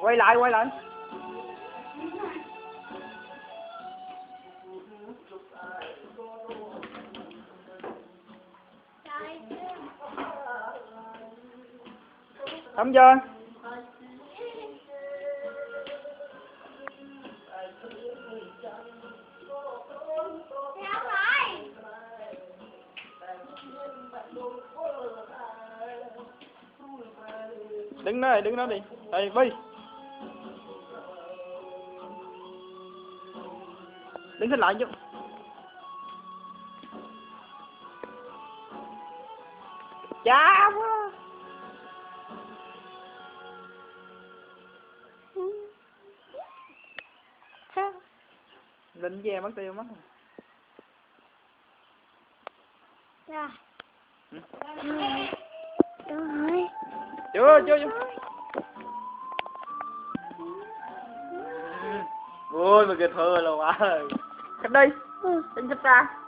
Quay lại, quay lại. Xong chưa? Đứng đó, đứng đó đi. Đây, Bi. Đứng hết lại chứ. Chà quá. Linh ve mất tiêu mất. Dạ. Ừ. Chưa. Chưa. Ôi mà kìa thừa rồi quá. Cách đi. Tính sắp ra.